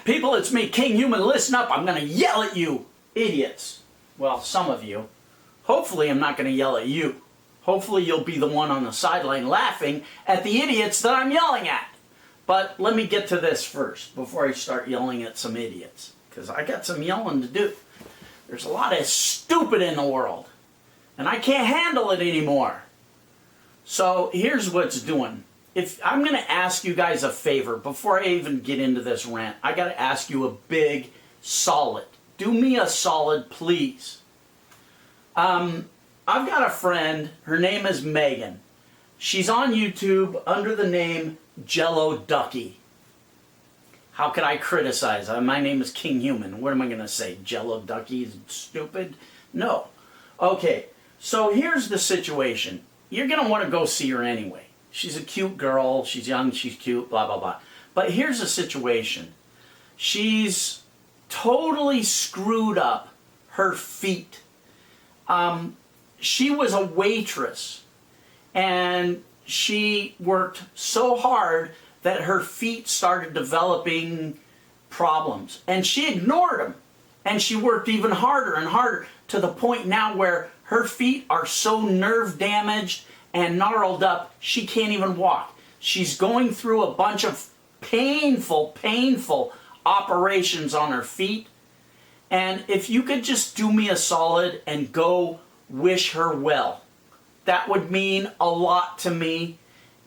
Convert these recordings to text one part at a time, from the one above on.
People, it's me, Kinghuman. Listen up. I'm going to yell at you, idiots. Well, some of you. Hopefully, I'm not going to yell at you. Hopefully, you'll be the one on the sideline laughing at the idiots that I'm yelling at. But let me get to this first before I start yelling at some idiots. Because I got some yelling to do. There's a lot of stupid in the world. And I can't handle it anymore. So here's what's doing. If I'm going to ask you guys a favor before I even get into this rant, I got to ask you a big solid. Do me a solid, please. I've got a friend. Her name is Megan. She's on YouTube under the name Jello Ducky. How could I criticize her? My name is Kinghuman. What am I going to say? Jello Ducky is stupid? No. Okay, so here's the situation. You're going to want to go see her anyway. She's a cute girl. She's young. She's cute. Blah, blah, blah. But here's the situation. She's totally screwed up her feet. She was a waitress. And she worked so hard that her feet started developing problems. And she ignored them. And she worked even harder and harder to the point now where her feet are so nerve damaged and gnarled up, she can't even walk. She's going through a bunch of painful operations on her feet. And if you could just do me a solid and go wish her well, that would mean a lot to me,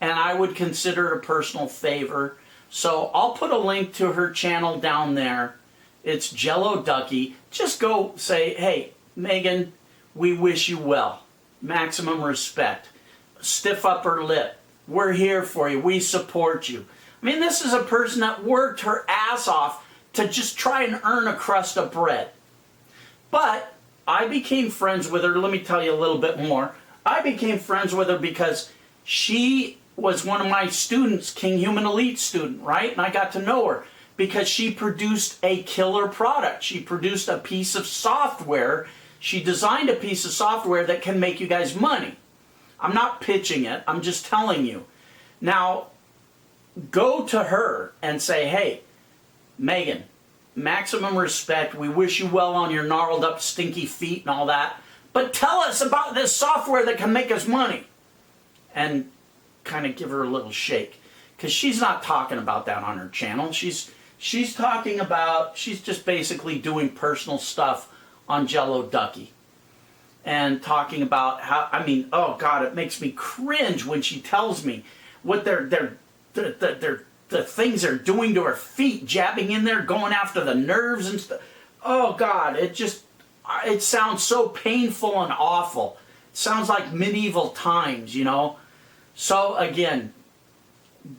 and I would consider it a personal favor. So I'll put a link to her channel down there. It's Jello Ducky. Just go say, hey, Megan, we wish you well. Maximum respect. Stiff upper lip. We're here for you. We support you. I mean, this is a person that worked her ass off to just try and earn a crust of bread. But I became friends with her. Let me tell you a little bit more. I became friends with her because she was one of my students, Kinghuman Elite student, right? And I got to know her because she produced a killer product. She produced a piece of software. She designed a piece of software that can make you guys money. I'm not pitching it. I'm just telling you. Now, go to her and say, hey, Megan, maximum respect. We wish you well on your gnarled up stinky feet and all that. But tell us about this software that can make us money. And kind of give her a little shake. Because she's not talking about that on her channel. She's talking about, she's just basically doing personal stuff on Jello Ducky. And talking about how, I mean, oh God, it makes me cringe when she tells me what the things they're doing to her feet, jabbing in there, going after the nerves and stuff. Oh God, it sounds so painful and awful. It sounds like medieval times, you know. So again,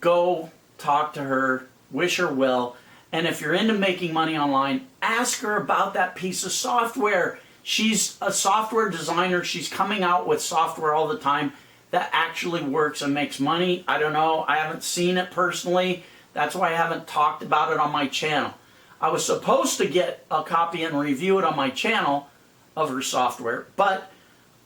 go talk to her, wish her well, and if you're into making money online, ask her about that piece of software. She's a software designer. She's coming out with software all the time that actually works and makes money. I don't know. I haven't seen it personally. That's why I haven't talked about it on my channel. I was supposed to get a copy and review it on my channel of her software, but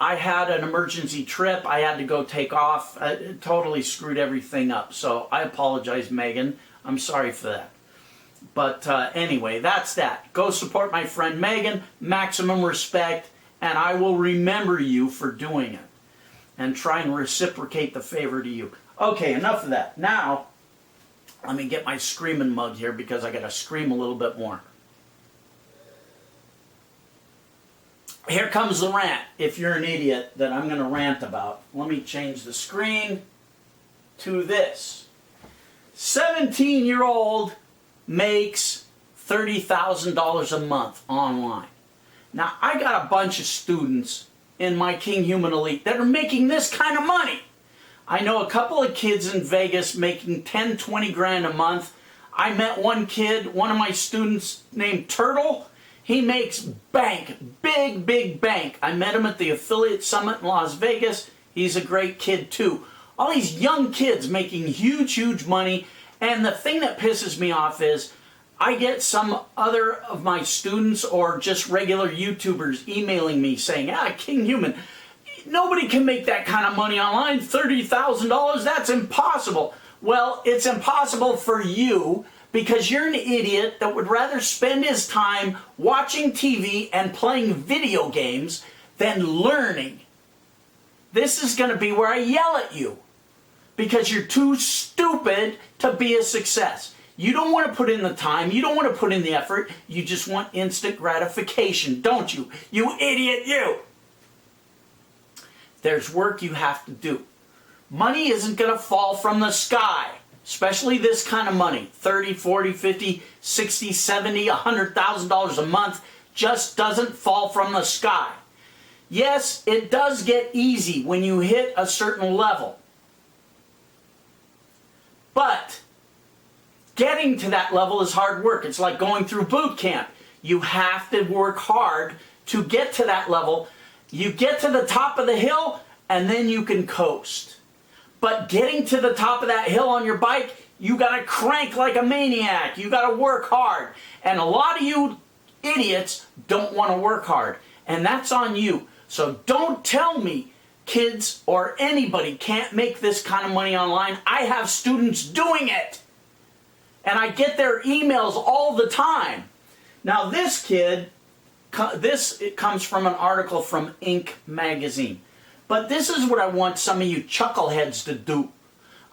I had an emergency trip. I had to go take off. It totally screwed everything up. So I apologize, Megan. I'm sorry for that. But anyway, that's that. Go support my friend Megan. Maximum respect. And I will remember you for doing it. And try and reciprocate the favor to you. Okay, enough of that. Now, let me get my screaming mug here because I got to scream a little bit more. Here comes the rant, if you're an idiot, that I'm going to rant about. Let me change the screen to this. 17-year-old makes $30,000 a month online. Now, I got a bunch of students in my Kinghuman Elite that are making this kind of money. I know a couple of kids in Vegas making 10, 20 grand a month. I met one kid, one of my students named Turtle. He makes bank, big bank. I met him at the Affiliate Summit in Las Vegas. He's a great kid too. All these young kids making huge money. And the thing that pisses me off is I get some other of my students or just regular YouTubers emailing me saying, Kinghuman, nobody can make that kind of money online. $30,000, that's impossible. Well, it's impossible for you because you're an idiot that would rather spend his time watching TV and playing video games than learning. This is going to be where I yell at you, because you're too stupid to be a success. You don't want to put in the time, you don't want to put in the effort, you just want instant gratification, don't you? You idiot, you! There's work you have to do. Money isn't going to fall from the sky. Especially this kind of money, 30, 40, 50, 60, 70, $100,000 a month, just doesn't fall from the sky. Yes, it does get easy when you hit a certain level. But getting to that level is hard work. It's like going through boot camp. You have to work hard to get to that level. You get to the top of the hill, and then you can coast. But getting to the top of that hill on your bike, you got to crank like a maniac. You got to work hard. And a lot of you idiots don't want to work hard. And that's on you. So don't tell me kids or anybody can't make this kind of money online. I have students doing it. And I get their emails all the time. Now this kid, it comes from an article from Inc. magazine. But this is what I want some of you chuckleheads to do.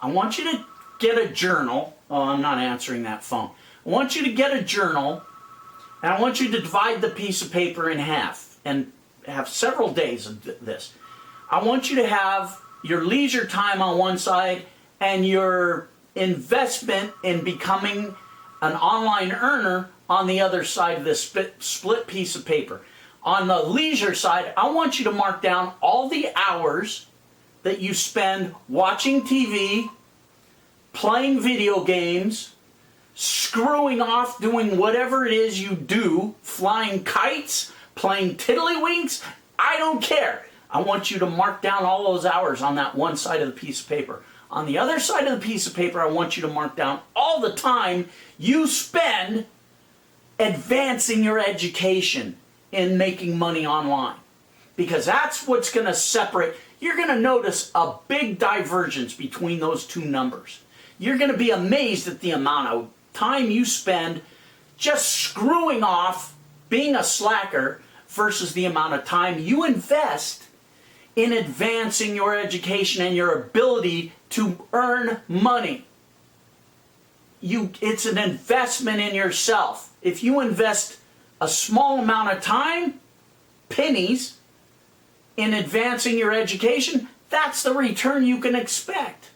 I want you to get a journal. Oh, I'm not answering that phone. I want you to get a journal, and I want you to divide the piece of paper in half and have several days of this. I want you to have your leisure time on one side and your investment in becoming an online earner on the other side of this split piece of paper. On the leisure side, I want you to mark down all the hours that you spend watching TV, playing video games, screwing off doing whatever it is you do, flying kites, playing tiddlywinks. I don't care. I want you to mark down all those hours on that one side of the piece of paper. On the other side of the piece of paper, I want you to mark down all the time you spend advancing your education in making money online. Because that's what's going to separate. You're going to notice a big divergence between those two numbers. You're going to be amazed at the amount of time you spend just screwing off, being a slacker, versus the amount of time you invest in advancing your education and your ability to earn money. It's an investment in yourself. If you invest a small amount of time, pennies, in advancing your education, that's the return you can expect.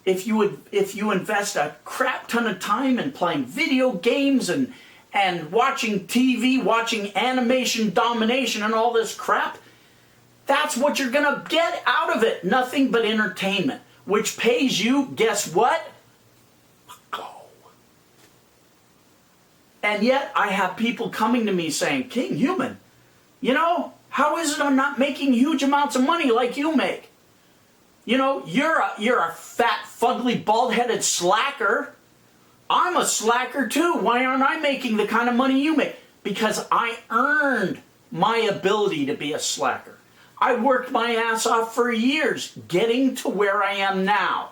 If you invest a crap ton of time in playing video games and watching TV, watching animation domination and all this crap, that's what you're going to get out of it. Nothing but entertainment, which pays you, guess what? And yet I have people coming to me saying, Kinghuman, you know, how is it I'm not making huge amounts of money like you make? You know, you're a fat, fugly, bald-headed slacker. I'm a slacker too. Why aren't I making the kind of money you make? Because I earned my ability to be a slacker. I worked my ass off for years getting to where I am now.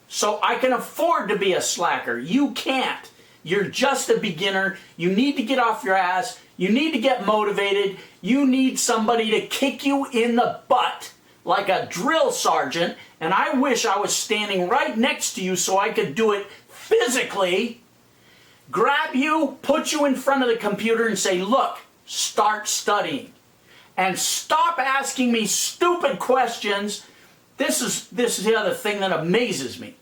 So I can afford to be a slacker. You can't. You're just a beginner. You need to get off your ass. You need to get motivated. You need somebody to kick you in the butt like a drill sergeant. And I wish I was standing right next to you so I could do it physically. Grab you, put you in front of the computer and say, look, start studying. And stop asking me stupid questions. This is the other thing that amazes me.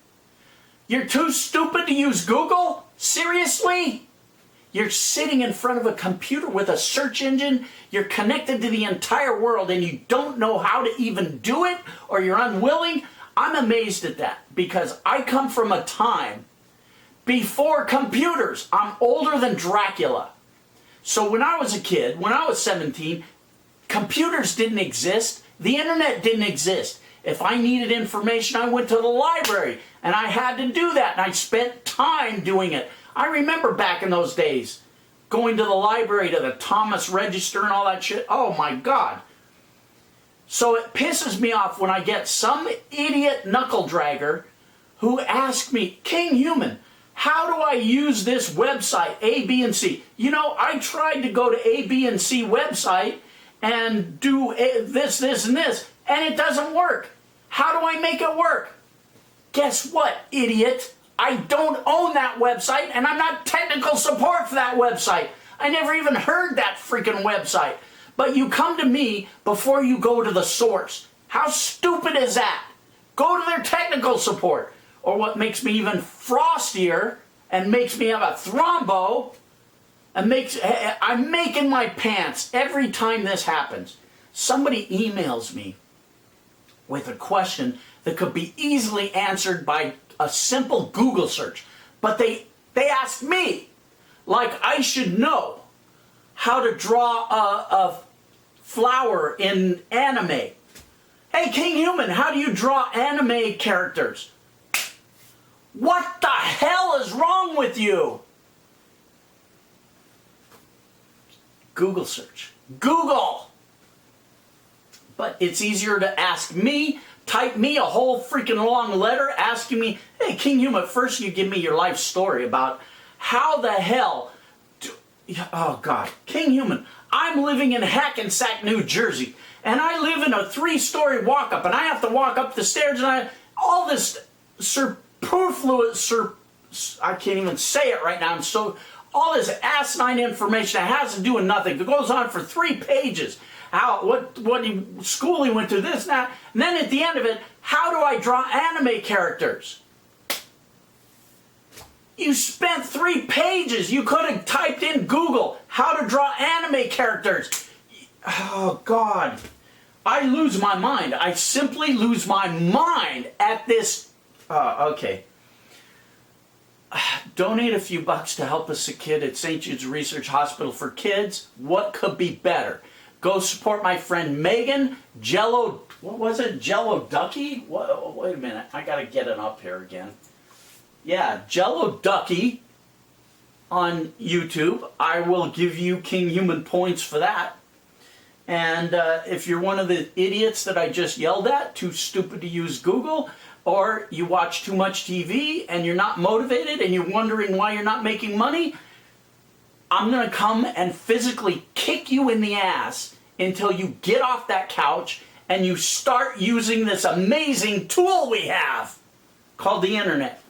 You're too stupid to use Google? Seriously? You're sitting in front of a computer with a search engine, you're connected to the entire world, and you don't know how to even do it, or you're unwilling? I'm amazed at that, because I come from a time before computers. I'm older than Dracula. So when I was a kid, when I was 17, computers didn't exist, the internet didn't exist. If I needed information, I went to the library, and I had to do that, and I spent time doing it. I remember back in those days, going to the library, to the Thomas Register and all that shit. Oh my God. So it pisses me off when I get some idiot knuckle dragger who asks me, Kinghuman, How do I use this website, A, B, and C? You know, I tried to go to A, B, and C website and do this, this, and this, and it doesn't work. How do I make it work? Guess what, idiot? I don't own that website, and I'm not technical support for that website. I never even heard that freaking website. But you come to me before you go to the source. How stupid is that? Go to their technical support. Or what makes me even frostier and makes me have a thrombo and I'm making my pants every time this happens. Somebody emails me with a question that could be easily answered by a simple Google search. But they ask me, like I should know how to draw a flower in anime. Hey, Kinghuman, how do you draw anime characters? What the hell is wrong with you? Google search. Google! But it's easier to ask me, type me a whole freaking long letter asking me, hey, Kinghuman, first you give me your life story about how the hell oh God, Kinghuman, I'm living in Hackensack, New Jersey, and I live in a 3-story walk-up, and I have to walk up the stairs, and all this superfluous, I can't even say it right now, and so all this asinine information that has to do with nothing, that goes on for 3 pages, what school he went to, this, and that, and then at the end of it, how do I draw anime characters? You spent 3 pages. You could have typed in Google how to draw anime characters. Oh, God. I lose my mind. I simply lose my mind at this. Okay. Donate a few bucks to help a sick kid at St. Jude's Research Hospital for Kids. What could be better? Go support my friend Megan. Jello, what was it? Jello Ducky? Wait a minute. I got to get it up here again. Yeah, Jello Ducky on YouTube. I will give you Kinghuman points for that. And if you're one of the idiots that I just yelled at, too stupid to use Google, or you watch too much TV and you're not motivated and you're wondering why you're not making money, I'm going to come and physically kick you in the ass until you get off that couch and you start using this amazing tool we have called the internet.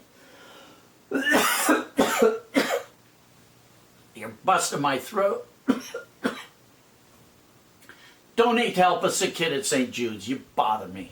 You're busting my throat. Donate to help a sick kid at St. Jude's. You bother me.